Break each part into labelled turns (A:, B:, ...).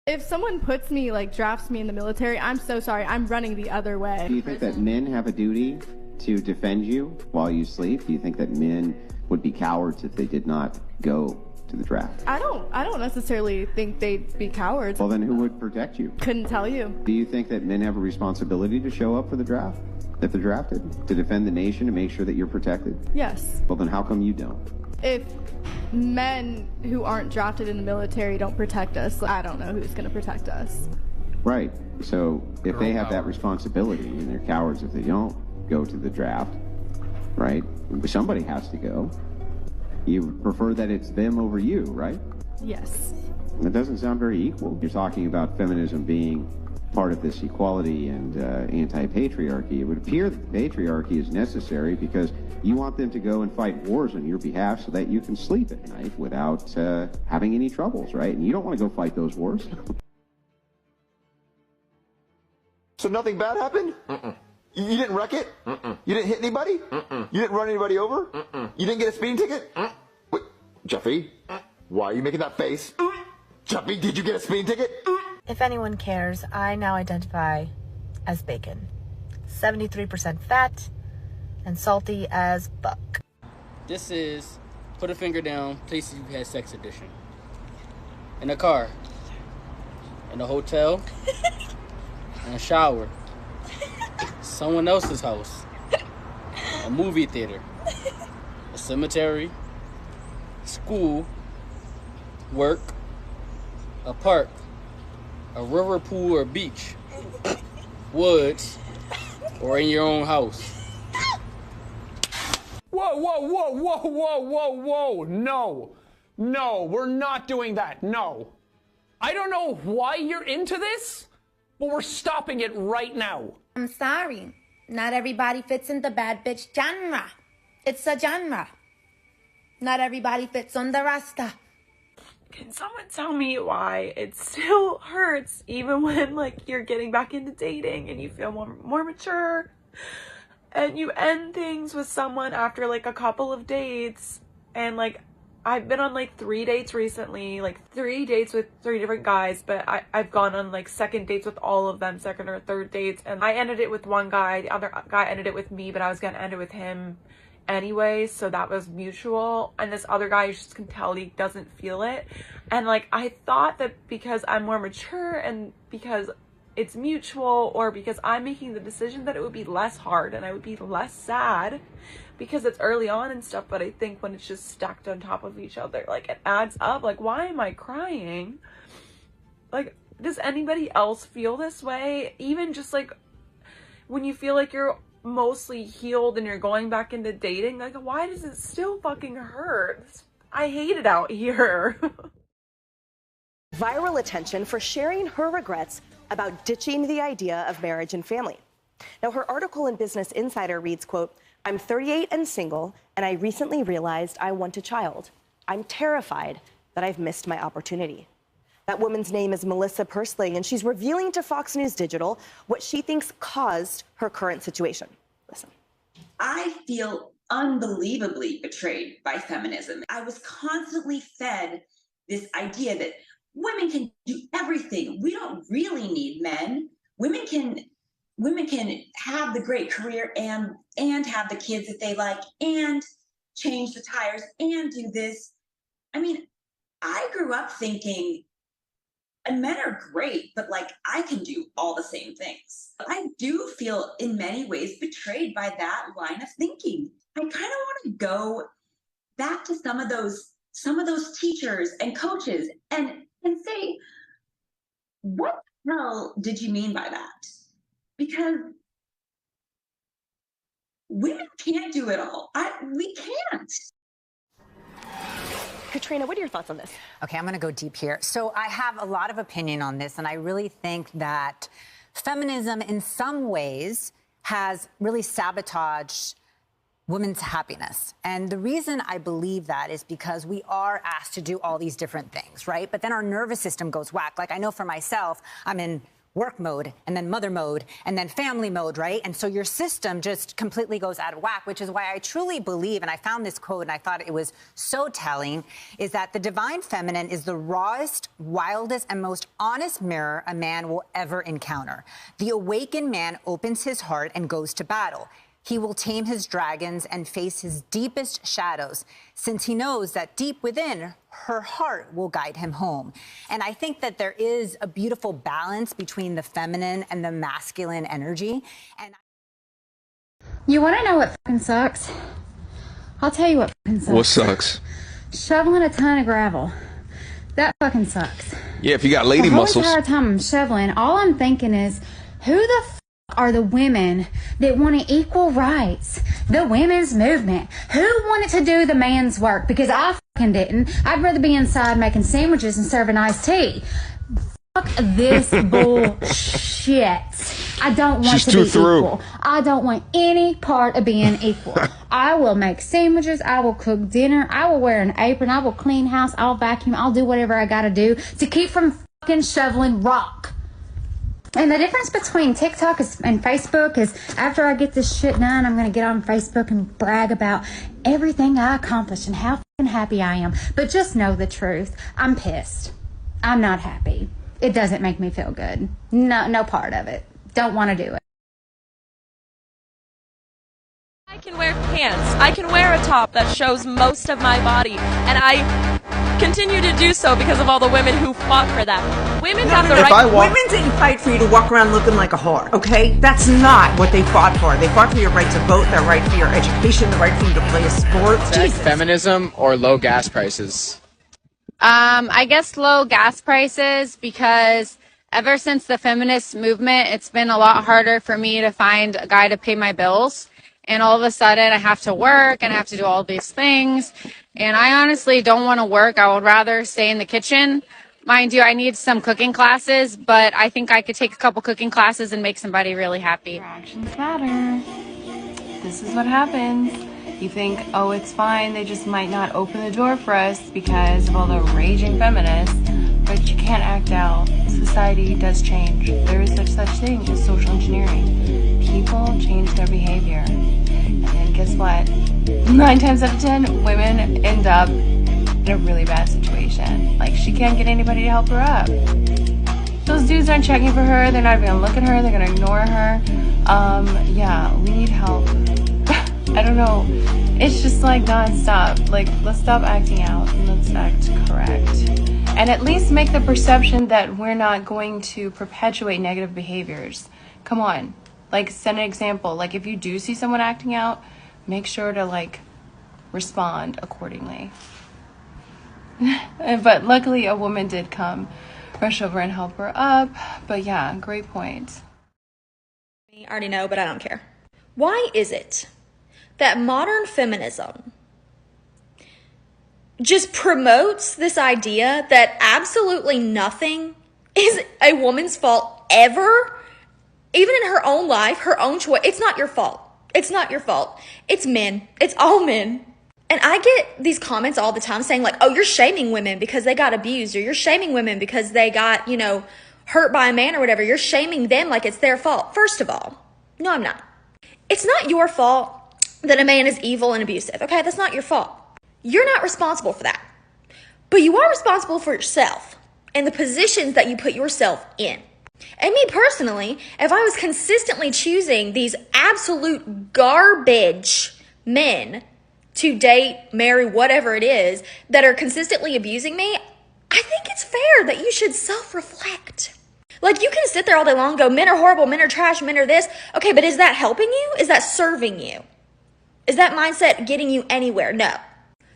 A: If someone puts me, like, drafts me in the military, I'm so sorry. I'm running the other way.
B: Do you think that men have a duty to defend you while you sleep? Do you think that men would be cowards if they did not go to the draft?
A: I don't necessarily think they'd be cowards.
B: Well, then who would protect you?
A: Couldn't tell you.
B: Do you think that men have a responsibility to show up for the draft if they're drafted? To defend the nation, to make sure that you're protected?
A: Yes.
B: Well, then how come you don't?
A: If men who aren't drafted in the military don't protect us, I don't know who's going to protect us.
B: Right. So if they have that responsibility and they're cowards if they don't go to the draft, right? Somebody has to go. You would prefer that it's them over you, right?
A: Yes.
B: That doesn't sound very equal. You're talking about feminism being part of this equality and anti-patriarchy. It would appear that the patriarchy is necessary because you want them to go and fight wars on your behalf so that you can sleep at night without having any troubles, right? And you don't want to go fight those wars.
C: So nothing bad happened? You didn't wreck it? You didn't hit anybody? You didn't run anybody over? You didn't get a speeding ticket? Wait, Jeffy, why are you making that face? Jeffy, did you get a speeding ticket?
D: If anyone cares, I now identify as bacon. 73% fat and salty as fuck.
E: This is Put a Finger Down, Places You've Had Sex edition. In a car. In a hotel. In a shower. Someone else's house. A movie theater. A cemetery. School. Work. A park. A river, pool, or beach. Woods. Or in your own house.
F: Whoa, whoa, whoa, whoa, whoa, whoa, whoa. No. No, we're not doing that. No. I don't know why you're into this, but we're stopping it right now.
G: I'm sorry. Not everybody fits in the bad bitch genre. It's a genre. Not everybody fits on the Rasta.
H: Can someone tell me why it still hurts even when, like, you're getting back into dating and you feel more mature and you end things with someone after, like, a couple of dates? And, like, I've been on, like, 3 dates recently, like 3 dates with 3 different guys, but I've gone on, like, second dates with all of them, second or third dates, and I ended it with one guy, the other guy ended it with me, but I was gonna end it with him anyway, so that was mutual. And this other guy, you just can tell he doesn't feel it. And, like, I thought that because I'm more mature and because it's mutual, or because I'm making the decision, that it would be less hard and I would be less sad because it's early on and stuff. But I think when it's just stacked on top of each other, like, it adds up. Like, why am I crying? Like, does anybody else feel this way? Even just, like, when you feel like you're mostly healed and you're going back into dating, like, why does it still fucking hurt? I hate it out here.
I: Viral attention for sharing her regrets about ditching the idea of marriage and family. Now, her article in Business Insider reads, quote, "I'm 38 and single, and I recently realized I want a child. I'm terrified that I've missed my opportunity." That woman's name is Melissa Persling, and she's revealing to Fox News Digital what she thinks caused her current situation. Listen.
J: I feel unbelievably betrayed by feminism. I was constantly fed this idea that women can do everything. We don't really need men. Women can have the great career and have the kids that they like and change the tires and do this. I mean, I grew up thinking, and men are great, but, like, I can do all the same things. I do feel in many ways betrayed by that line of thinking. I kind of want to go back to some of those teachers and coaches and say, what the hell did you mean by that? Because women can't do it all. We can't.
I: Katrina, what are your thoughts on this?
K: Okay, I'm going to go deep here. So I have a lot of opinion on this, and I really think that feminism in some ways has really sabotaged women's happiness. And the reason I believe that is because we are asked to do all these different things, right? But then our nervous system goes whack. Like, I know for myself, I'm in work mode, and then mother mode, and then family mode, right? And so your system just completely goes out of whack, which is why I truly believe, and I found this quote and I thought it was so telling, is that the divine feminine is the rawest, wildest, and most honest mirror a man will ever encounter. The awakened man opens his heart and goes to battle. He will tame his dragons and face his deepest shadows, since he knows that deep within, her heart will guide him home. And I think that there is a beautiful balance between the feminine and the masculine energy. And
L: you want to know what fucking sucks? I'll tell you what fucking sucks.
M: What sucks?
L: Shoveling a ton of gravel. That fucking sucks.
M: Yeah, if you got lady muscles.
L: The whole entire time I'm shoveling, all I'm thinking is, who the fuck are the women that want equal rights? The women's movement. Who wanted to do the man's work? Because I fucking didn't. I'd rather be inside making sandwiches and serving iced tea. Fuck this bullshit. I don't want to be equal. I don't want any part of being equal. I will make sandwiches. I will cook dinner. I will wear an apron. I will clean house. I'll vacuum. I'll do whatever I gotta do to keep from fucking shoveling rock. And the difference between TikTok and Facebook is after I get this shit done, I'm going to get on Facebook and brag about everything I accomplished and how fucking happy I am. But just know the truth. I'm pissed. I'm not happy. It doesn't make me feel good. No part of it. Don't want to do it.
H: I can wear pants. I can wear a top that shows most of my body. And I continue to do so because of all the women who fought for that. Women have the right.
N: Women didn't fight for you to walk around looking like a whore, okay? That's not what they fought for. They fought for your right to vote, their right for your education, the right for you to play a sport.
O: Feminism or low gas prices?
P: I guess low gas prices, because ever since the feminist movement, it's been a lot harder for me to find a guy to pay my bills. And all of a sudden I have to work and I have to do all these things. And I honestly don't want to work. I would rather stay in the kitchen. Mind you, I need some cooking classes, but I think I could take a couple cooking classes and make somebody really happy.
Q: Your actions matter. This is what happens. You think, oh, it's fine. They just might not open the door for us because of all the raging feminists. But you can't act out. Society does change. There is such thing as social engineering. People change their behavior. And guess what? 9 times out of 10, women end up in a really bad situation. Like, she can't get anybody to help her up. Those dudes aren't checking for her. They're not even gonna look at her. They're gonna ignore her. Yeah, we need help. I don't know. It's just like nonstop. Like, let's stop acting out and let's act correct. And at least make the perception that we're not going to perpetuate negative behaviors. Come on. Like, set an example. Like, if you do see someone acting out, make sure to, like, respond accordingly. But luckily, a woman did come, rush over and help her up. But yeah, great point.
R: I already know, but I don't care. Why is it that modern feminism just promotes this idea that absolutely nothing is a woman's fault ever? Even in her own life, her own choice. It's not your fault. It's not your fault. It's men. It's all men. And I get these comments all the time saying like, oh, you're shaming women because they got abused, or you're shaming women because they got, hurt by a man or whatever. You're shaming them like it's their fault. First of all, no, I'm not. It's not your fault that a man is evil and abusive. Okay, that's not your fault. You're not responsible for that. But you are responsible for yourself and the positions that you put yourself in. And me personally, if I was consistently choosing these absolute garbage men to date, marry, whatever it is, that are consistently abusing me, I think it's fair that you should self-reflect. Like, you can sit there all day long and go, men are horrible, men are trash, men are this. Okay, but is that helping you? Is that serving you? Is that mindset getting you anywhere? No.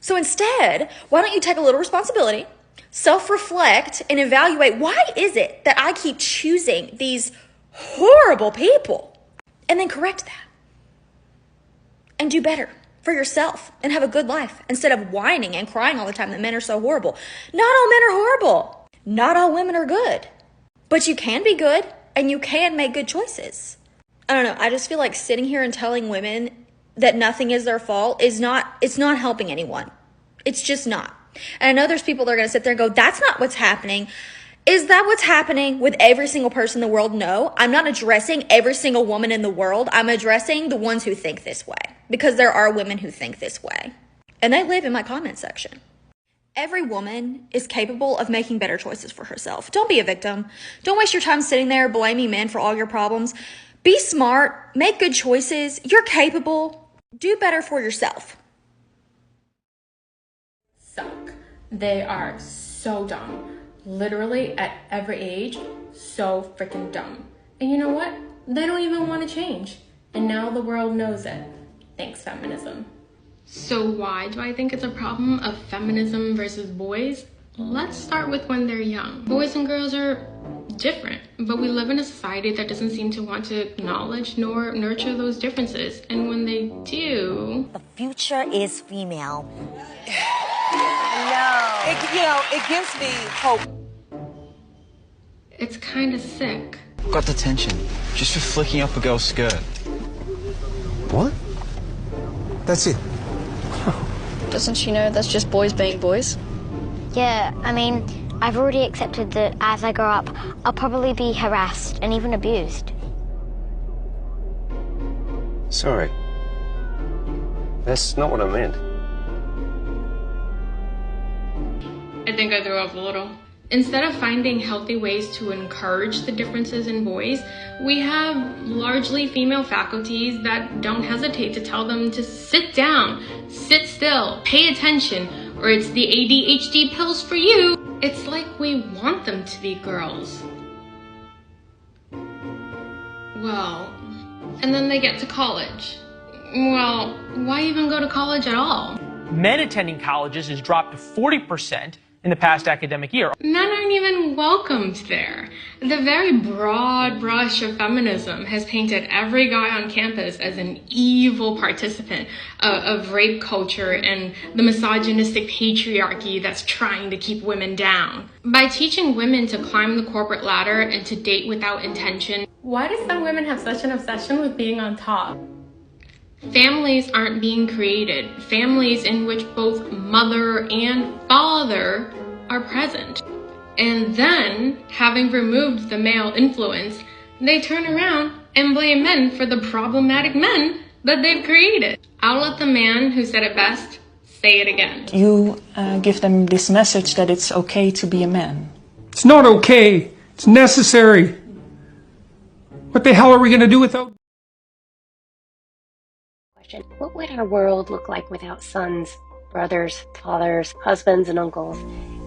R: So instead, why don't you take a little responsibility, self-reflect, and evaluate, why is it that I keep choosing these horrible people? And then correct that. And do better for yourself and have a good life instead of whining and crying all the time that men are so horrible. Not all men are horrible. Not all women are good. But you can be good and you can make good choices. I don't know. I just feel like sitting here and telling women that nothing is their fault it's not helping anyone. It's just not. And I know there's people that are going to sit there and go, that's not what's happening. Is that what's happening with every single person in the world? No, I'm not addressing every single woman in the world. I'm addressing the ones who think this way, because there are women who think this way, and they live in my comment section. Every woman is capable of making better choices for herself. Don't be a victim. Don't waste your time sitting there blaming men for all your problems. Be smart, make good choices. You're capable. Do better for yourself.
Q: Suck. They are so dumb. Literally at every age, so freaking dumb. And you know what? They don't even want to change. And now the world knows it. Thanks, feminism. So why do I think it's a problem of feminism versus boys? Let's start with when they're young. Boys and girls are different, but we live in a society that doesn't seem to want to acknowledge nor nurture those differences. And when they do...
M: The future is female.
N: No. It gives me hope.
Q: It's kind of sick.
S: Got detention just for flicking up a girl's skirt.
T: What? That's it.
U: Doesn't she know that's just boys being boys?
V: Yeah, I mean, I've already accepted that as I grow up, I'll probably be harassed and even abused.
T: Sorry. That's not what I meant.
Q: I think I threw up a little. Instead of finding healthy ways to encourage the differences in boys, we have largely female faculties that don't hesitate to tell them to sit down, sit still, pay attention, or it's the ADHD pills for you. It's like we want them to be girls. Well, and then they get to college. Well, why even go to college at all?
F: Men attending colleges has dropped to 40% in the past academic year.
Q: Men aren't even welcomed there. The very broad brush of feminism has painted every guy on campus as an evil participant of rape culture and the misogynistic patriarchy that's trying to keep women down. By teaching women to climb the corporate ladder and to date without intention, why do some women have such an obsession with being on top? Families aren't being created. Families in which both mother and father are present. And then, having removed the male influence, they turn around and blame men for the problematic men that they've created. I'll let the man who said it best say it again.
W: You give them this message that it's okay to be a man.
F: It's not okay. It's necessary. What the hell are we going to do without...
X: What would our world look like without sons, brothers, fathers, husbands, and uncles?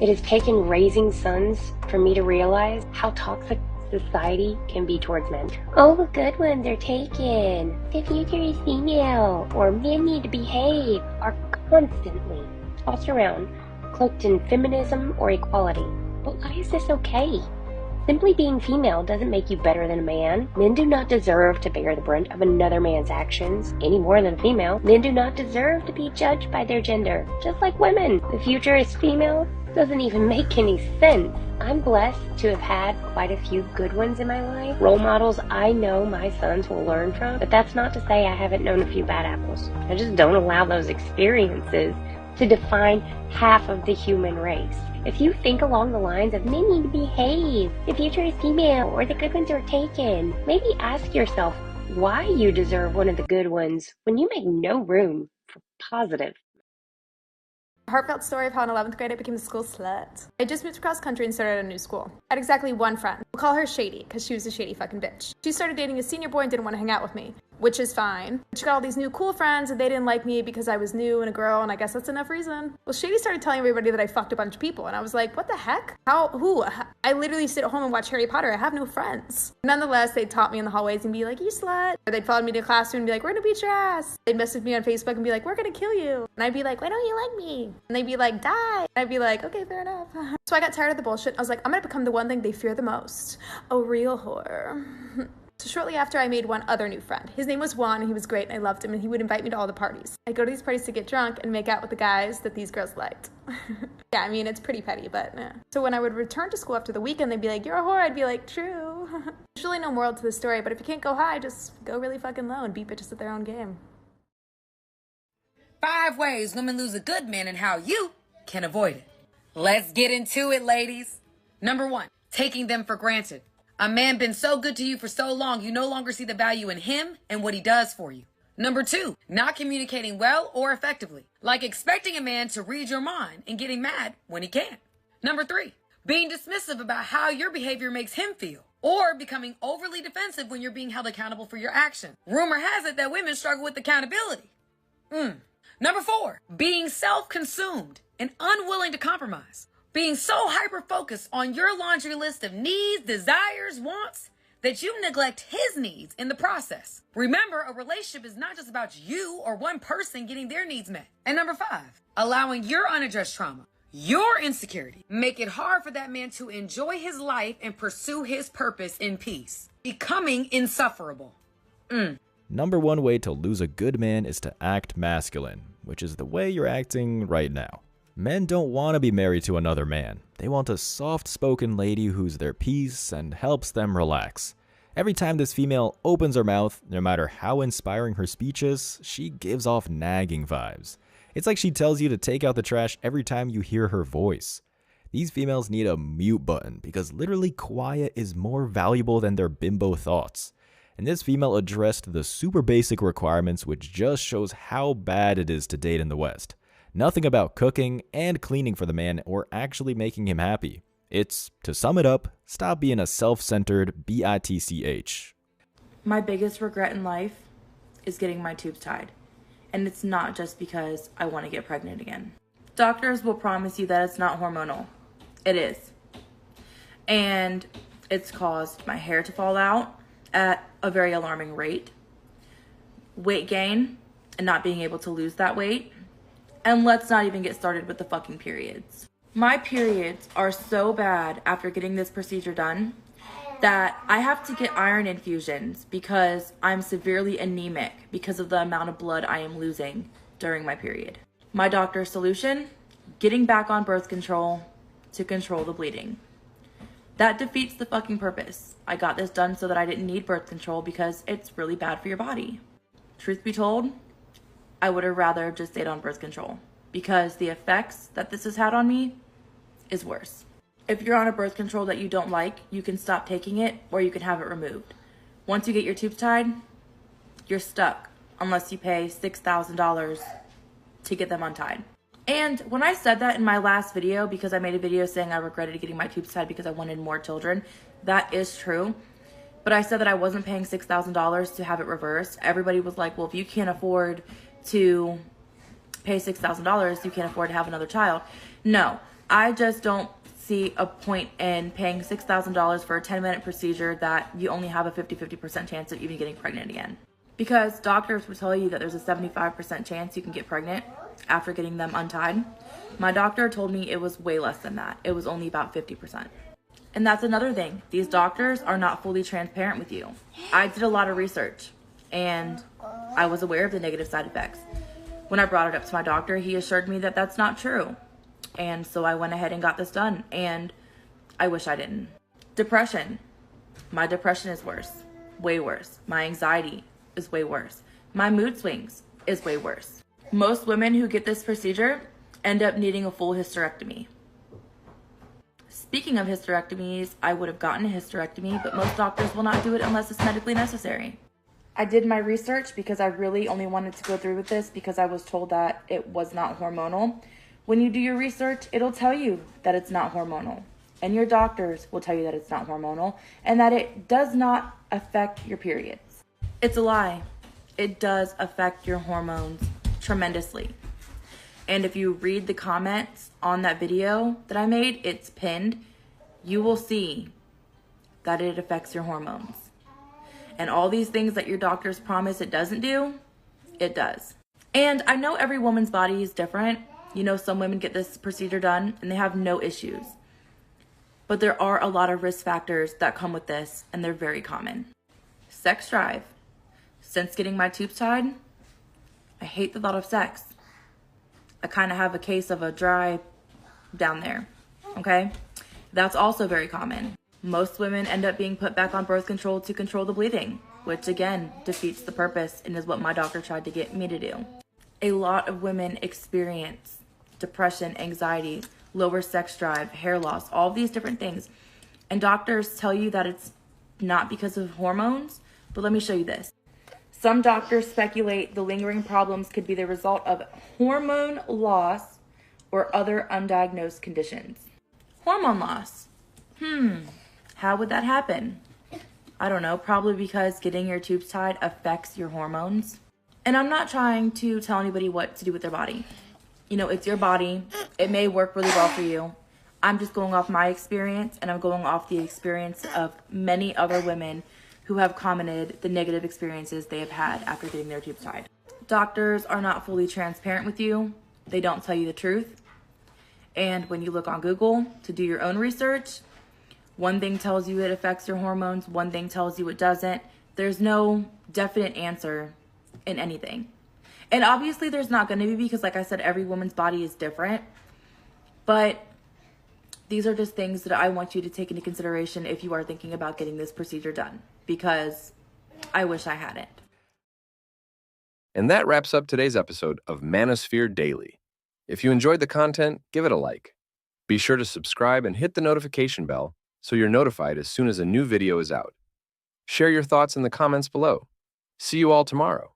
X: It has taken raising sons for me to realize how toxic society can be towards men. Oh, the good ones are taken. The future is female, or men need to behave, are constantly tossed around, cloaked in feminism or equality. But why is this okay? Simply being female doesn't make you better than a man. Men do not deserve to bear the brunt of another man's actions any more than a female. Men do not deserve to be judged by their gender, just like women. The future is female doesn't even make any sense. I'm blessed to have had quite a few good ones in my life, role models I know my sons will learn from, but that's not to say I haven't known a few bad apples. I just don't allow those experiences to define half of the human race. If you think along the lines of men need to behave, the future is female, or the good ones are taken, maybe ask yourself why you deserve one of the good ones when you make no room for positive.
Y: Heartfelt story of how in 11th grade I became a school slut. I just moved across country and started a new school. I had exactly one friend. We'll call her Shady, because she was a shady fucking bitch. She started dating a senior boy and didn't want to hang out with me, which is fine. She got all these new cool friends and they didn't like me because I was new and a girl, and I guess that's enough reason. Well, Shady started telling everybody that I fucked a bunch of people, and I was like, what the heck? How? Who? I literally sit at home and watch Harry Potter. I have no friends. Nonetheless, they'd taunt me in the hallways and be like, you slut. Or they'd follow me to the classroom and be like, we're gonna beat your ass. They'd message me on Facebook and be like, we're gonna kill you. And I'd be like, why don't you like me? And they'd be like, die. And I'd be like, okay, fair enough. So I got tired of the bullshit. I was like, I'm gonna become the one thing they fear the most. A real whore. So shortly after, I made one other new friend. His name was Juan, and he was great, and I loved him, and he would invite me to all the parties. I'd go to these parties to get drunk and make out with the guys that these girls liked. Yeah, I mean, it's pretty petty, but yeah. So when I would return to school after the weekend, they'd be like, you're a whore. I'd be like, true. There's really no moral to the story, but if you can't go high, just go really fucking low and beat bitches at their own game.
Z: 5 ways women lose a good man and how you can avoid it. Let's get into it, ladies. Number 1,
A: taking them for granted. A man been so good to you for so long, you no longer see the value in him and what he does for you. Number 2, not communicating well or effectively, like expecting a man to read your mind and getting mad when he can't. Number 3, being dismissive about how your behavior makes him feel, or becoming overly defensive when you're being held accountable for your action. Rumor has it that women struggle with accountability. Number 4, being self-consumed and unwilling to compromise. Being so hyper-focused on your laundry list of needs, desires, wants, that you neglect his needs in the process. Remember, a relationship is not just about you or one person getting their needs met. And number 5, allowing your unaddressed trauma, your insecurity, make it hard for that man to enjoy his life and pursue his purpose in peace. Becoming insufferable.
B: Number 1 way to lose a good man is to act masculine, which is the way you're acting right now. Men don't want to be married to another man. They want a soft-spoken lady who's their peace and helps them relax. Every time this female opens her mouth, no matter how inspiring her speech is, she gives off nagging vibes. It's like she tells you to take out the trash every time you hear her voice. These females need a mute button because literally quiet is more valuable than their bimbo thoughts. And this female addressed the super basic requirements, which just shows how bad it is to date in the West. Nothing about cooking and cleaning for the man or actually making him happy. It's, to sum it up, stop being a self-centered bitch.
C: My biggest regret in life is getting my tubes tied. And it's not just because I want to get pregnant again. Doctors will promise you that it's not hormonal. It is. And it's caused my hair to fall out at a very alarming rate, weight gain, and not being able to lose that weight. And let's not even get started with the fucking periods. My periods are so bad after getting this procedure done that I have to get iron infusions because I'm severely anemic because of the amount of blood I am losing during my period. My doctor's solution, getting back on birth control to control the bleeding. That defeats the fucking purpose. I got this done so that I didn't need birth control because it's really bad for your body. Truth be told, I would have rather just stayed on birth control because the effects that this has had on me is worse. If you're on a birth control that you don't like, you can stop taking it or you can have it removed. Once you get your tubes tied, you're stuck unless you pay $6,000 to get them untied. And when I said that in my last video, because I made a video saying I regretted getting my tubes tied because I wanted more children, that is true. But I said that I wasn't paying $6,000 to have it reversed. Everybody was like, well, if you can't afford to pay $6,000, you can't afford to have another child. No, I just don't see a point in paying $6,000 for a 10-minute procedure that you only have a 50% chance of even getting pregnant again. Because doctors will tell you that there's a 75% chance you can get pregnant after getting them untied. My doctor told me it was way less than that. It was only about 50%. And that's another thing. These doctors are not fully transparent with you. I did a lot of research and I was aware of the negative side effects. When I brought it up to my doctor, he assured me that that's not true. And so I went ahead and got this done, and I wish I didn't. Depression. My depression is worse. Way worse. My anxiety is way worse. My mood swings is way worse. Most women who get this procedure end up needing a full hysterectomy. Speaking of hysterectomies, I would have gotten a hysterectomy, but most doctors will not do it unless it's medically necessary. I did my research because I really only wanted to go through with this because I was told that it was not hormonal. When you do your research, it'll tell you that it's not hormonal. And your doctors will tell you that it's not hormonal and that it does not affect your periods. It's a lie. It does affect your hormones tremendously. And if you read the comments on that video that I made, it's pinned, you will see that it affects your hormones. And all these things that your doctors promise it doesn't do, it does. And I know every woman's body is different. You know, some women get this procedure done and they have no issues. But there are a lot of risk factors that come with this, and they're very common. Sex drive. Since getting my tubes tied, I hate the thought of sex. I kind of have a case of a dry down there, okay? That's also very common. Most women end up being put back on birth control to control the bleeding, which again defeats the purpose and is what my doctor tried to get me to do. A lot of women experience depression, anxiety, lower sex drive, hair loss, all these different things. And doctors tell you that it's not because of hormones, but let me show you this. Some doctors speculate the lingering problems could be the result of hormone loss or other undiagnosed conditions. Hormone loss. How would that happen? I don't know, probably because getting your tubes tied affects your hormones. And I'm not trying to tell anybody what to do with their body. You know, it's your body. It may work really well for you. I'm just going off my experience, and I'm going off the experience of many other women who have commented the negative experiences they have had after getting their tubes tied. Doctors are not fully transparent with you. They don't tell you the truth. And when you look on Google to do your own research, one thing tells you it affects your hormones, one thing tells you it doesn't. There's no definite answer in anything. And obviously there's not going to be, because like I said, every woman's body is different. But these are just things that I want you to take into consideration if you are thinking about getting this procedure done, because I wish I hadn't.
D: And that wraps up today's episode of Manosphere Daily. If you enjoyed the content, give it a like. Be sure to subscribe and hit the notification bell so you're notified as soon as a new video is out. Share your thoughts in the comments below. See you all tomorrow.